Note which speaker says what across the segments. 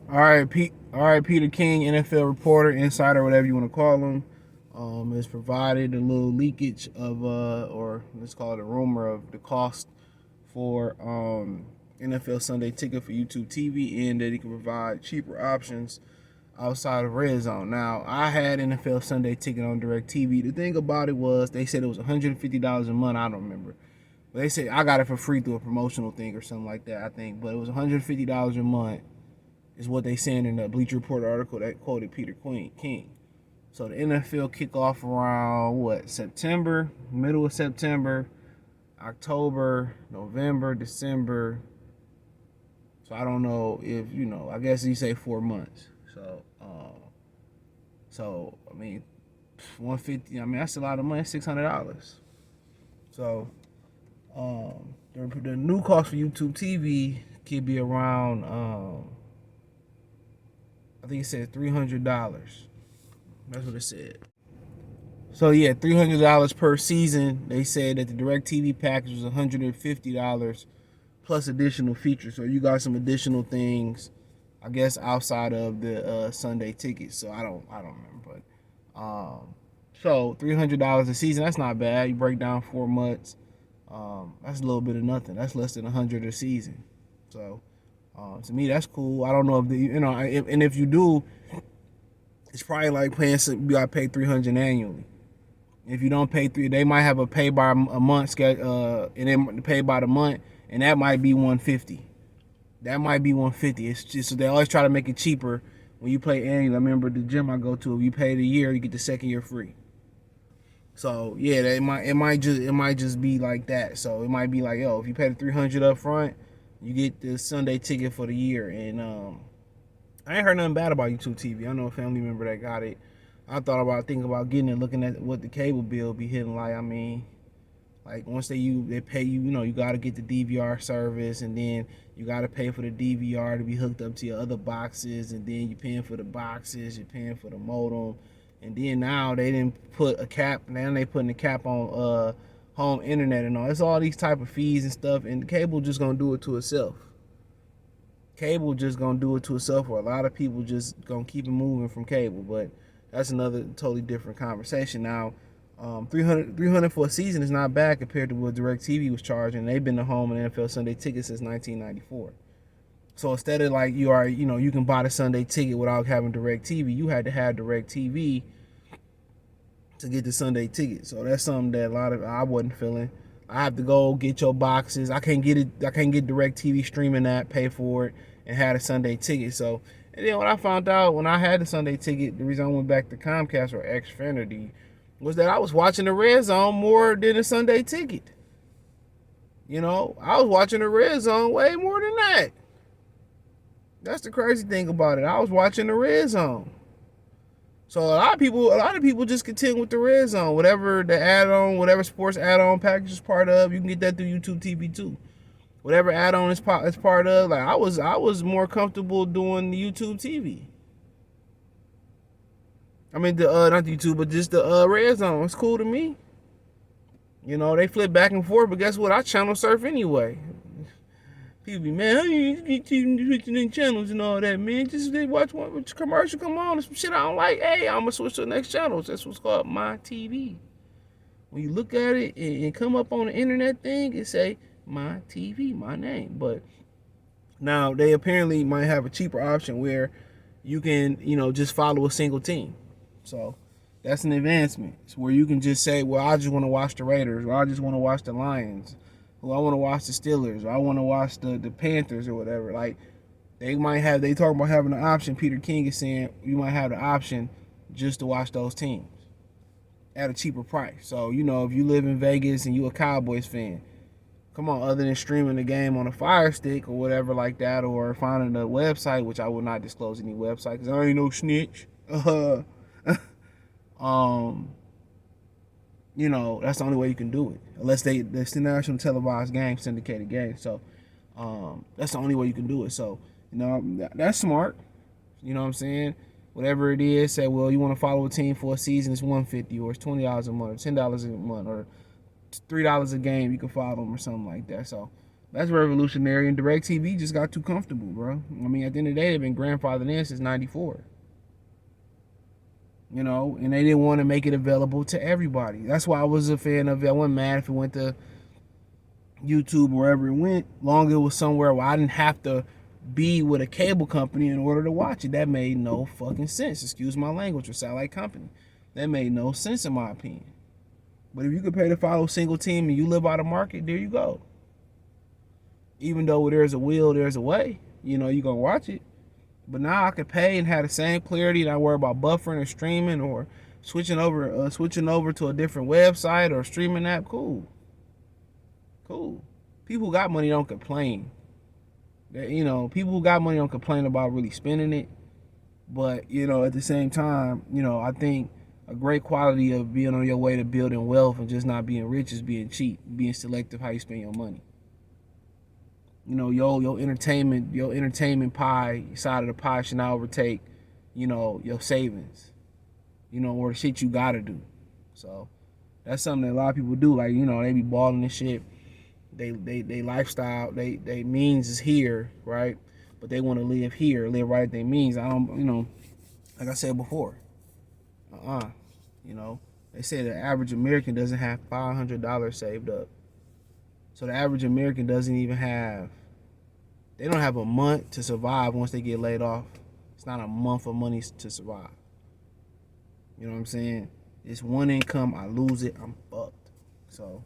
Speaker 1: All right, Peter King, NFL reporter, insider, whatever you want to call him, has provided a little leakage of, or let's call it a rumor of the cost for NFL Sunday Ticket for YouTube TV, and that he can provide cheaper options outside of Red Zone. Now, I had NFL Sunday Ticket on DirecTV. The thing about it was they said it was $150 a month. I don't remember. But they said I got it for free through a promotional thing or something like that, I think. But it was $150 a month is what they saying in the Bleacher Report article that quoted Peter King. So the NFL kick off around what, September, middle of September, October, November, December. So I don't know if I guess you say 4 months. So I mean, 150. I mean that's a lot of money. $600. So the new cost for YouTube TV could be around I think it said $300. That's what it said. So yeah, $300 per season. They said that the DirecTV package was $150 plus additional features. So you got some additional things, I guess, outside of the Sunday ticket. So I don't remember, but so $300 a season. That's not bad. You break down 4 months. That's a little bit of nothing. That's less than 100 a season. So to me, that's cool. I don't know if and if you do, it's probably like paying some. You got to pay 300 annually. If you don't pay three, they might have a pay by a month schedule, and then pay by the month, and that might be 150. That might be 150. It's just so they always try to make it cheaper when you pay annually. I remember the gym I go to, if you pay the year, you get the second year free. So yeah, it might just be like that. So it might be like, yo, if you pay the 300 up front, you get the Sunday ticket for the year. And I ain't heard nothing bad about YouTube TV. I know a family member that got it. I thought about thinking about getting it, looking at what the cable bill be hitting like. I mean, like once they pay you, you got to get the DVR service, and then you got to pay for the DVR to be hooked up to your other boxes, and then you're paying for the boxes, you're paying for the modem, and then now they didn't put a cap. Now they putting a cap on home internet and all. It's all these type of fees and stuff, and the cable just gonna do it to itself. Cable just gonna do it to itself, or a lot of people just gonna keep it moving from cable, but that's another totally different conversation. Now, 300 for a season is not bad compared to what DirecTV was charging. They've been the home in NFL Sunday ticket since 1994. So instead of like you can buy the Sunday ticket without having DirecTV, you had to have DirecTV to get the Sunday ticket. So that's something that I wasn't feeling. I have to go get your boxes. I can't get it. I can't get DirecTV streaming that, pay for it, and have a Sunday ticket. So, and then what I found out when I had the Sunday ticket, the reason I went back to Comcast or Xfinity was that I was watching the Red Zone more than the Sunday ticket. I was watching the Red Zone way more than that. That's the crazy thing about it. I was watching the Red Zone. So a lot of people just continue with the Red Zone. Whatever the add-on, whatever sports add-on package is part of, you can get that through YouTube TV too. Whatever add-on is part of, like I was more comfortable doing the YouTube TV. I mean not the YouTube, but just the Red Zone. It's cool to me. They flip back and forth, but guess what? I channel surf anyway. People be, man, how you keep switching channels and all that, man? Just they watch one commercial come on, some shit I don't like. Hey, I'm gonna switch to the next channel. That's what's called My TV. When you look at it and come up on the internet thing, it say My TV, my name. But now they apparently might have a cheaper option where you can, just follow a single team. So that's an advancement. It's where you can just say, well, I just want to watch the Raiders, or I just want to watch the Lions, or I want to watch the Steelers, or I want to watch the Panthers or whatever. Like they talk about having the option. Peter King is saying you might have the option just to watch those teams at a cheaper price. So, if you live in Vegas and you a Cowboys fan, come on, other than streaming the game on a Fire Stick or whatever like that, or finding a website, which I will not disclose any website because I ain't no snitch. That's the only way you can do it. Unless it's the national televised game, syndicated game. So, that's the only way you can do it. So, that's smart. You know what I'm saying? Whatever it is, say, well, you want to follow a team for a season, it's $150, or it's $20 a month, or $10 a month, or $3 a game, you can follow them or something like that. So, That's revolutionary. And DirecTV just got too comfortable, bro. I mean, at the end of the day, they've been grandfathered in since '94. You know, and they didn't want to make it available to everybody. That's why I was a fan of it. I wasn't mad if it went to YouTube or wherever it went, long as it was somewhere where I didn't have to be with a cable company in order to watch it. That made no fucking sense. Excuse my language, or satellite company. That made no sense in my opinion. But if you could pay to follow a single team and you live out of market, there you go. Even though there's a will, there's a way. You know, you're going to watch it. But now I could pay and have the same clarity, not worry about buffering or streaming or switching over to a different website or streaming app. Cool. People who got money don't complain. You know, people who got money don't complain about really spending it. But, you know, at the same time, you know, I think a great quality of being on your way to building wealth and just not being rich is being cheap, being selective how you spend your money. You know, your entertainment pie side of the pie should not overtake, you know, your savings, you know, or the shit you gotta do. So that's something that a lot of people do. Like, you know, they be balling and shit. They lifestyle, they means is here, right? But they want to live here, live right at their means. I don't, you know, like I said before, you know, they say the average American doesn't have $500 saved up. So the average American doesn't even have, they don't have a month to survive once they get laid off. It's not a month of money to survive. You know what I'm saying? It's one income, I lose it, I'm fucked. So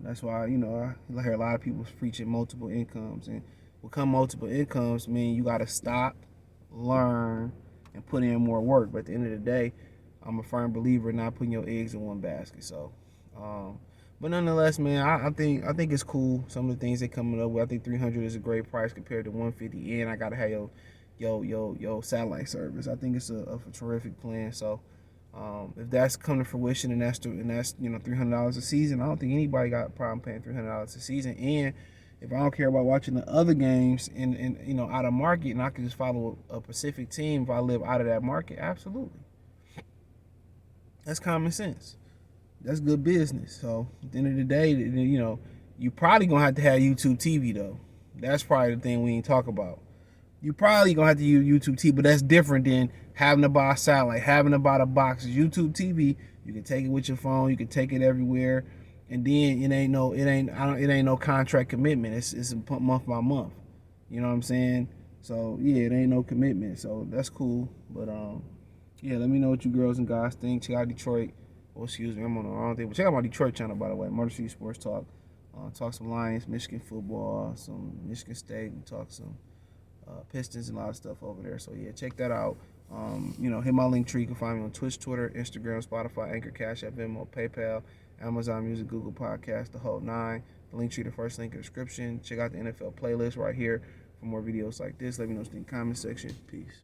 Speaker 1: that's why, you know, I hear a lot of people preaching multiple incomes. And become multiple incomes mean you got to stop, learn, and put in more work. But at the end of the day, I'm a firm believer in not putting your eggs in one basket. So, but nonetheless, man, I think it's cool. Some of the things they coming up with. I think 300 is a great price compared to 150, and I gotta have your satellite service. I think it's a terrific plan. So, if that's come to fruition and that's you know $300 a season, I don't think anybody got a problem paying $300 a season. And if I don't care about watching the other games and you know out of market, and I can just follow a Pacific team if I live out of that market, absolutely. That's common sense. That's good business. So at the end of the day, you know, you probably gonna have to have YouTube TV though. That's probably the thing we ain't talk about. You probably gonna have to use YouTube TV, but that's different than having to buy a satellite, having to buy the box. YouTube TV, you can take it with your phone, you can take it everywhere, and then it ain't no contract commitment. It's a month by month. You know what I'm saying? So yeah, it ain't no commitment. So that's cool. But yeah, let me know what you girls and guys think. Check out Detroit. Oh, excuse me, I'm on the wrong thing. But check out my Detroit channel, by the way, Motor City Sports Talk. Talk some Lions, Michigan football, some Michigan State. We talk some Pistons and a lot of stuff over there. So yeah, check that out. You know, hit my link tree. You can find me on Twitch, Twitter, Instagram, Spotify, Anchor, Cash App, Venmo, PayPal, Amazon Music, Google Podcast, the whole nine. The link tree, the first link in the description. Check out the NFL playlist right here for more videos like this. Let me know in the comment section. Peace.